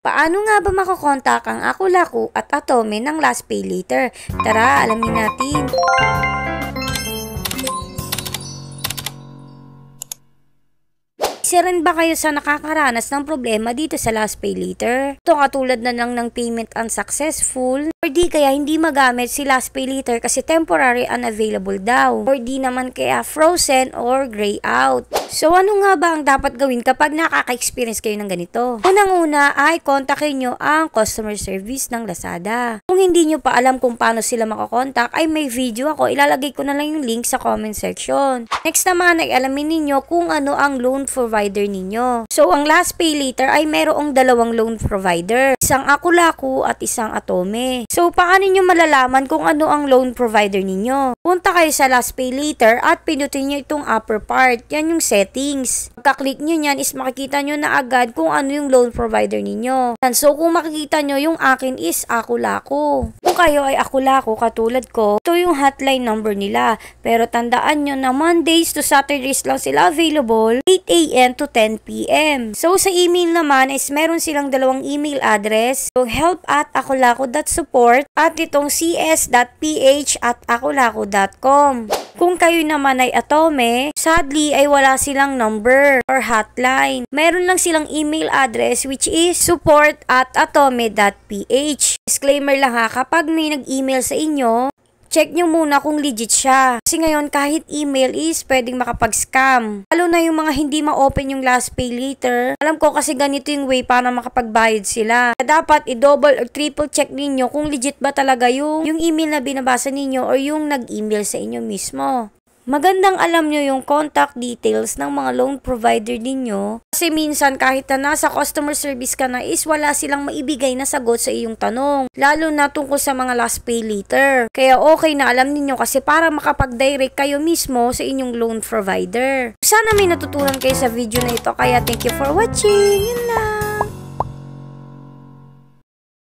Paano nga ba makokontak ang Aku-Laku at Atome ng Last Pay Later? Tara, alamin natin. Isa rin ba kayo sa nakakaranas ng problema dito sa Last Pay Later? Ito katulad na lang ng payment unsuccessful, or di kaya hindi magamit si Last Pay Later kasi temporary unavailable daw, or di naman kaya frozen or gray out. So ano nga ba ang dapat gawin kapag nakaka-experience kayo ng ganito? Unang-una ay kontakin nyo ang customer service ng Lazada. Kung hindi nyo pa alam kung paano sila makakontak, ay may video ako, ilalagay ko na lang yung link sa comment section. Next naman ay alamin ninyo kung ano ang loan provider ninyo. So ang Last Pay Later ay mayroong dalawang loan provider, isang Aku-Laku at isang Atome. So paano nyo malalaman kung ano ang loan provider ninyo? Punta kayo sa Last Pay Later at pinutin nyo itong upper part, yan yung settings. Pagka-click nyo yan is makikita nyo na agad kung ano yung loan provider ninyo. So kung makikita nyo yung akin is Aku-Laku. Kung kayo ay Aku-Laku katulad ko, ito yung hotline number nila. Pero tandaan nyo na Mondays to Saturdays lang sila available, 8 AM to 10 PM. So sa email naman is meron silang dalawang email address, yung help@akulaku.support at itong cs.ph@akulaku.com. Kung kayo naman ay Atome, sadly ay wala silang number or hotline. Meron lang silang email address which is support@atome.ph. Disclaimer lang ha, kapag may nag-email sa inyo, check nyo muna kung legit siya. Kasi ngayon kahit email is pwedeng makapag-scam. Lalo na yung mga hindi ma-open yung Last Pay Later. Alam ko kasi ganito yung way para makapagbayad sila. Dapat i-double or triple check ninyo kung legit ba talaga yung email na binabasa ninyo or yung nag-email sa inyo mismo. Magandang alam nyo yung contact details ng mga loan provider ninyo kasi minsan kahit na nasa customer service ka na is wala silang maibigay na sagot sa iyong tanong, lalo na tungkol sa mga Last Pay Later. Kaya okay na alam ninyo kasi para makapag-direct kayo mismo sa inyong loan provider. Sana may natutunan kayo sa video na ito, kaya thank you for watching. Yun lang.